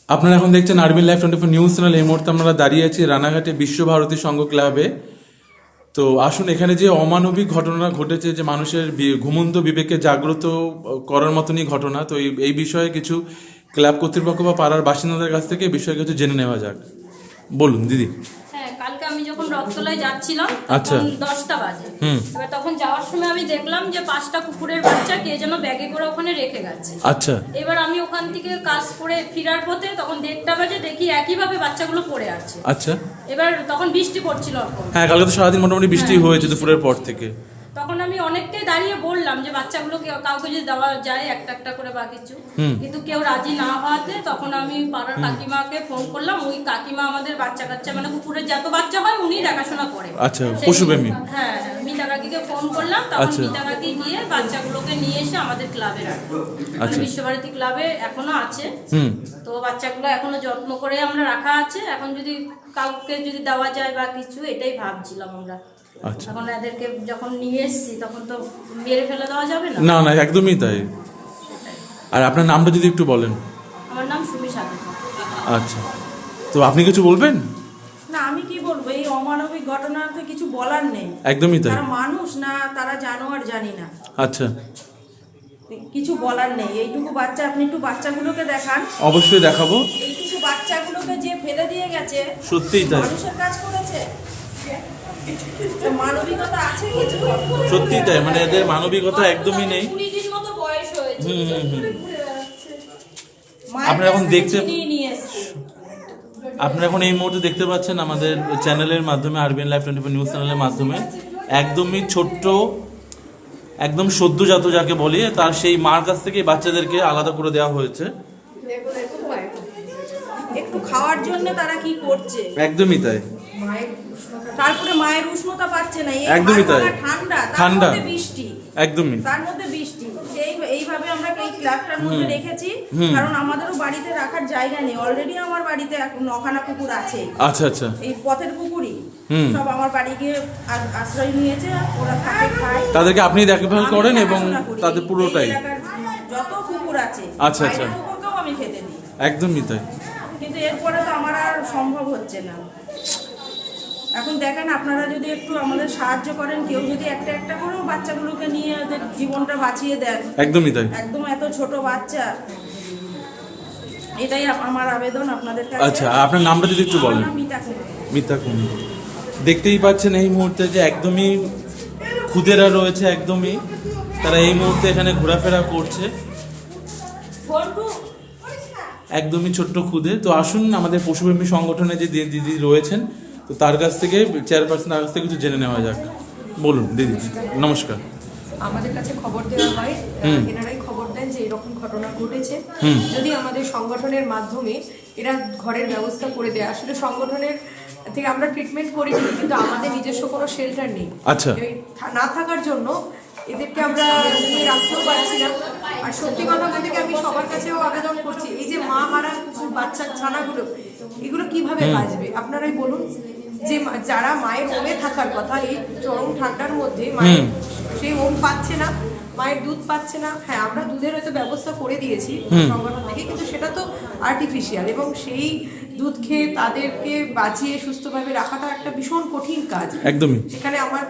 আপনারা এখন দেখছেন আরবিন লাইভ 24 নিউজ চ্যানেল। এই মুহূর্তে আমরা দাঁড়িয়ে আছি রানাঘাটে বিশ্বভারতী সংঘ ক্লাবে। তো আসুন, এখানে যে অমানবিক ঘটনা ঘটেছে, যে মানুষের ঘুমন্ত বিবেককে জাগ্রত করার মতনই ঘটনা, তো এই বিষয়ে কিছু ক্লাব কর্তৃপক্ষ বা পাড়ার বাসিন্দাদের কাছ থেকে এই বিষয়ে কিছু জেনে নেওয়া যাক। বলুন দিদি। হ্যাঁ, কালকে আমি যখন রথতলায় যাচ্ছিলাম আচ্ছা। তখন 10টা বাজে। এবার তখন যাওয়ার সময় আমি দেখলাম যে 5টা কুকুরের বাচ্চা কে যেন ব্যাগে করে ওখানে রেখে গেছে। আচ্ছা। এবার আমি ওখান থেকে কাজ করে ফেরার পথে তখন 1:30 বাজে দেখি একইভাবে বাচ্চাগুলো পড়ে আছে। আচ্ছা। এবার তখন বৃষ্টি পড়ছিল। হ্যাঁ, কালকে তো সারাদিন মোটামুটি বৃষ্টি হয়েছে দুপুরের পর থেকে। তখন আমি অনেকটাই দাঁড়িয়ে বললাম যে বাচ্চাগুলোকে কাউকে যদি দেওয়া যায় একটা একটা করে বা কিছু, কিন্তু কেউ রাজি না হওয়াতে তখন আমি পাড়ার কাকিমাকে ফোন করলাম। ওই কাকিমা আমাদের বাচ্চা কাচ্চা মানে কুকুরের যত বাচ্চা হয় উনি দেখাশোনা করে। আচ্ছা, পশুপ্রেমী। হ্যাঁ, মিতা কাকিকে ফোন করলাম। তখন মিতা কাকি গিয়ে বাচ্চাগুলোকে নিয়ে এসে আমাদের ক্লাবে রাখলো। বিশ্বভারতী ক্লাবে এখনো আছে। তো বাচ্চাগুলো এখনো যত্ন করে আমরা রাখা আছে। এখন যদি কাউকে যদি দেওয়া যায় বা কিছু, এটাই ভাবছিলাম আমরা। আচ্ছা। এখন এদেরকে যখন নিয়ে এসেছি তখন তো মেরে ফেলে দেওয়া যাবে না। না না, একদমই তাই। আর আপনার নামটা যদি একটু বলেন। আমার নাম সুমি সাথী। আচ্ছা, তো আপনি কিছু বলবেন? না, আমি কি বলবো, এই অমানবিক ঘটনাতে কিছু বলার নেই। একদমই তাই। তারা মানুষ না তারা জানোয়ার জানি না, আচ্ছা, কিছু বলার নেই। এইটুকু বাচ্চা, আপনি একটু বাচ্চাগুলোকে দেখান। অবশ্যই দেখাবো। এইটুকু বাচ্চাগুলোকে যে ফেলে দিয়ে গেছে, সত্যিই তাই। মানুষের কাজ করেছে। মানবিকতা আছে কিছু? সত্যিই তাই, মানে এদের মানবিকতা একদমই নেই। 20 দিন মতো বয়স হয়েছে। আপনারা এখন দেখতে, নিয়ে এসেছে। আপনারা এখন এই মুহূর্তে দেখতে পাচ্ছেন আমাদের চ্যানেলের মাধ্যমে, আরবিন লাইভ 24 নিউজ চ্যানেলের মাধ্যমে, একদমই ছোট্ট, একদম সদ্যজাত যাকে বলি, তার সেই মার কাছ থেকে বাচ্চাদেরকে আলাদা করে দেওয়া হয়েছে। একটু খাওয়ার জন্য তারা কি করছে? একদমই তাই। তারপরে মায়ের উষ্ণতা পাচ্ছে না, এই একদমই তাই। ঠান্ডা, তার ঠান্ডা, মধ্যে বৃষ্টি, একদমই তার মধ্যে বৃষ্টি। এইভাবে আমরা এই ক্লাবটার মধ্যে রেখেছি, কারণ আমাদেরও বাড়িতে রাখার জায়গা নেই। অলরেডি আমার বাড়িতে 9খানা কুকুর আছে। আচ্ছা আচ্ছা। এই পথের কুকুরই সব আমার বাড়ি গিয়ে আশ্রয় নিয়েছে। ওরা থাকে, খায়। তাদেরকে আপনি দেখভাল করেন এবং দেখাশোনা করি। তাদের পুরোটাই। এই এলাকার যত কুকুর আছে, আচ্ছা আচ্ছা, বাইরের কুকুরকেও আমি খেতে দিই। একদমই তাই। কিন্তু এরপরে তো আমার আর সম্ভব হচ্ছে না। এখন দেখেন, আপনারা যদি একটু আমাদের সাহায্য করেন, কেউ যদি একটা একটা করেও বাচ্চাগুলোকে নিয়ে ওদের জীবনটা বাঁচিয়ে দেন। একদমই তাই। একদম এত ছোট বাচ্চা, এটাই আমার আবেদন আপনাদের কাছে। আচ্ছা, আপনার নামটা যদি একটু বলেন। মিতা কুন্ডু। দেখতেই পাচ্ছেন এই মুহূর্তে যে একদমই খুদেরা রয়েছে, একদমই তারা এই মুহূর্তে এখানে ঘোরাফেরা করছে, একদমই ছোট্ট খুদে। তো আসুন, আমাদের পশুপ্রেমী সংগঠনে যে দিদি রয়েছেন, তো তার কাছ থেকে, চেয়ারপারসন তার কাছ থেকে কিছু জেনে নেওয়া যাক। বলুন দিদি, নমস্কার। আমাদের কাছে খবর দেওয়া হয়, এনারাই খবর দেন যে এরকম ঘটনা ঘটেছে। যদি আমাদের সংগঠনের মাধ্যমে এরা ঘরের ব্যবস্থা করে দেয়, আসলে সংগঠনের থেকে আমরা ট্রিটমেন্ট করি, কিন্তু আমাদের নিজস্ব কোনো শেল্টার নেই। আচ্ছা। না থাকার জন্য এদেরকে আমরা রাখতেও পারছি না। আর সত্যি কথা বলতে কি, আমি সবার কাছেও আবেদন করছি, এই যে মা হারা কুকুর বাচ্চা ছানাগুলো, এগুলো কিভাবে বাঁচবে আপনারাই বলুন। যে যারা মায়ের ওমে থাকার কথা, এই চরম ঠান্ডার মধ্যে মায়ের সেই ওম পাচ্ছে না, মায়ের দুধ পাচ্ছে না। হ্যাঁ, আমরা দুধের হয়তো ব্যবস্থা করে দিয়েছি সংগঠন থেকে, কিন্তু সেটা তো আর্টিফিশিয়াল, এবং সেই দুধ খেয়ে তাদেরকে বাঁচিয়ে সুস্থভাবে রাখাটা একটা ভীষণ কঠিন কাজ। একদমই। সেখানে আমার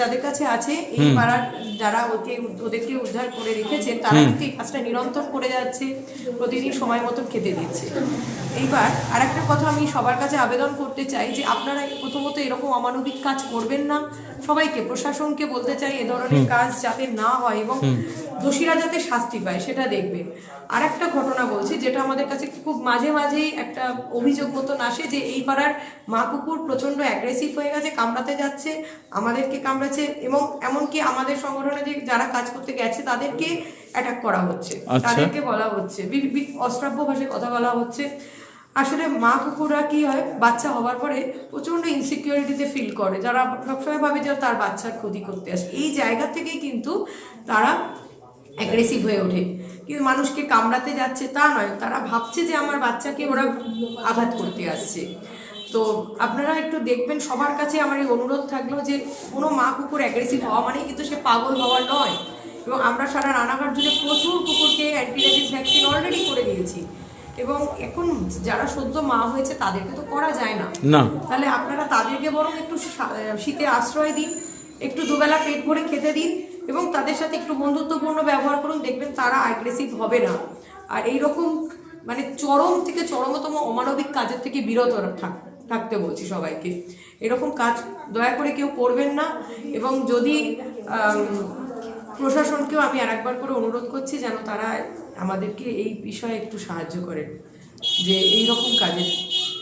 যাদের কাছে আছে, এই পাড়ার যারা ওদেরকে উদ্ধার করে রেখেছেন, তারা কিন্তু এই কাজটা নিরন্তর করে যাচ্ছে, প্রতিদিন সময় মতন খেতে দিচ্ছে। এইবার আর একটা কথা আমি সবার কাছে আবেদন করতে চাই যে আপনারা প্রথমত এরকম অমানবিক কাজ করবেন না। সবাইকে, প্রশাসনকে বলতে চাই এ ধরনের কাজ যাতে না হয় এবং দোষীরা যাতে শাস্তি পায় সেটা দেখবেন। আর একটা ঘটনা বলছি, যেটা আমাদের কাছে খুব মাঝে মাঝেই একটা অভিযোগ মতন আসে, যে এই পাড়ার মা কুকুর প্রচন্ড অ্যাগ্রেসিভ হয়ে গেছে, কামড়াতে যাচ্ছে, আমাদেরকে কামড়াচ্ছে, এবং এমনকি আমাদের সংগঠনে যে যারা কাজ করতে গেছে তাদেরকে অ্যাটাক করা হচ্ছে, তাদেরকে বলা হচ্ছে, অশ্রাব্য ভাষায় কথা বলা হচ্ছে। আসলে মা কুকুররা কি হয়, বাচ্চা হওয়ার পরে প্রচন্ড ইনসিকিউরিটিতে ফিল করে, যারা সবসময় ভাবে যে তার বাচ্চার ক্ষতি করতে আসে। এই জায়গা থেকেই কিন্তু তারা অ্যাগ্রেসিভ হয়ে ওঠে। কিন্তু মানুষকে কামড়াতে যাচ্ছে তা নয়, তারা ভাবছে যে আমার বাচ্চাকে ওরা আঘাত করতে আসছে। তো আপনারা একটু দেখবেন, সবার কাছে আমার এই অনুরোধ থাকলো যে কোনো মা কুকুর অ্যাগ্রেসিভ হওয়া মানেই কিন্তু সে পাগল হওয়া নয়। এবং আমরা সারা রানাঘাট জুড়ে প্রচুর কুকুরকে অ্যান্টি রেবিস ভ্যাকসিন অলরেডি করে দিয়েছি, এবং এখন যারা সদ্য মা হয়েছে তাদেরকে তো করা যায় না, না তাহলে আপনারা তাদেরকে বরং একটু শীতে আশ্রয় দিন, একটু দুবেলা পেট ভরে খেতে দিন এবং তাদের সাথে একটু বন্ধুত্বপূর্ণ ব্যবহার করুন, দেখবেন তারা অ্যাগ্রেসিভ হবে না। আর এইরকম মানে চরম থেকে চরমতম অমানবিক কাজের থেকে বিরত থাকতে বলছি সবাইকে। এরকম কাজ দয়া করে কেউ করবেন না। এবং যদি প্রশাসনকেও আমি আরেকবার করে অনুরোধ করছি যেন তারা আমাদেরকে এই বিষয়ে একটু সাহায্য করেন, যে এইরকম কাজের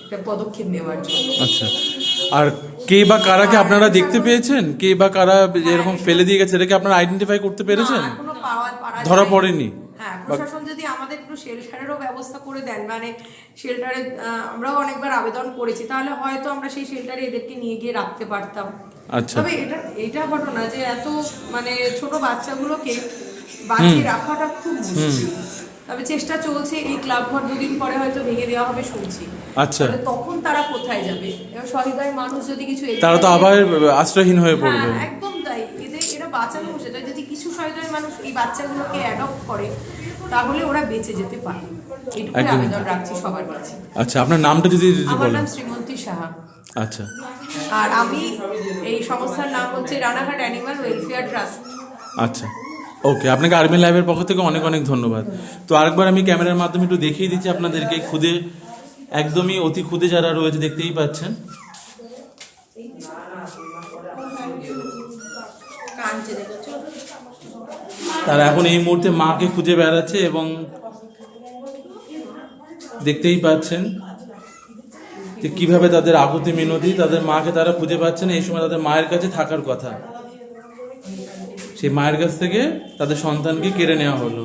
একটা পদক্ষেপ নেওয়ার জন্য। আচ্ছা, আর কে বা কারা কি আপনারা দেখতে পেয়েছেন? কে বা কারা এরকম ফেলে দিয়ে গেছে এটাকে আপনারা আইডেন্টিফাই করতে পেরেছেন? না, এখনো পারা ধরা যায়নি। পড়েনি? হ্যাঁ, প্রশাসন যদি আমাদের একটু শেল্টারেরও ব্যবস্থা করে দেন, মানে শেল্টারে আমরাও অনেকবার আবেদন করেছি, তাহলে হয়তো আমরা সেই শেল্টারে এদেরকে নিয়ে গিয়ে রাখতে পারতাম। আচ্ছা, তবে এটা ঘটনা যে এত মানে ছোট বাচ্চাগুলোকে বাঁচিয়ে রাখাটা খুব মুশকিল। তবে চেষ্টা চলছে, এই ক্লাব ঘর দুদিন পরে হয়তো ভেঙে দেওয়া হবে শুনছি। আচ্ছা, তাহলে তখন তারা কোথায় যাবে? এবার সহৃদয় মানুষ যদি কিছু তারা তো আবার আশ্রয়হীন হয়ে পড়বে। হ্যাঁ, একদম তাই। এরা বাঁচানো উচিত। যদি কিছু সহৃদয় মানুষ এই বাচ্চাগুলোকে অ্যাডপ্ট করে তাহলে ওরা বেঁচে যেতে পারে। এইটুকু একদম। আবেদন রাখছি সবার কাছে। আচ্ছা, আপনার নামটা যদি আমার বলেন। নাম শ্রীমন্তী সাহা। আচ্ছা, আর আমি এই সংস্থার নাম হচ্ছে রানাঘাট অ্যানিমাল ওয়েলফেয়ার ট্রাস্ট। আচ্ছা, ওকে, আপনাকে আর্মি লাইভের পক্ষ থেকে অনেক অনেক ধন্যবাদ। তো আরেকবার আমি ক্যামেরার মাধ্যমে একটু দেখিয়ে দিচ্ছি আপনাদেরকে, খুদে একদমই অতি খুদে যারা রয়েছে দেখতেই পাচ্ছেন। তারা এখন এই মুহূর্তে মাকে খুঁজে বেড়াচ্ছে এবং দেখতেই পাচ্ছেন যে কিভাবে তাদের আকুতি মিনতি, তাদের মাকে তারা খুঁজে পাচ্ছে না। এই সময় তাদের মায়ের কাছে থাকার কথা, সেই মায়ের কাছ থেকে তাদের সন্তানকে কেড়ে নেওয়া হলো।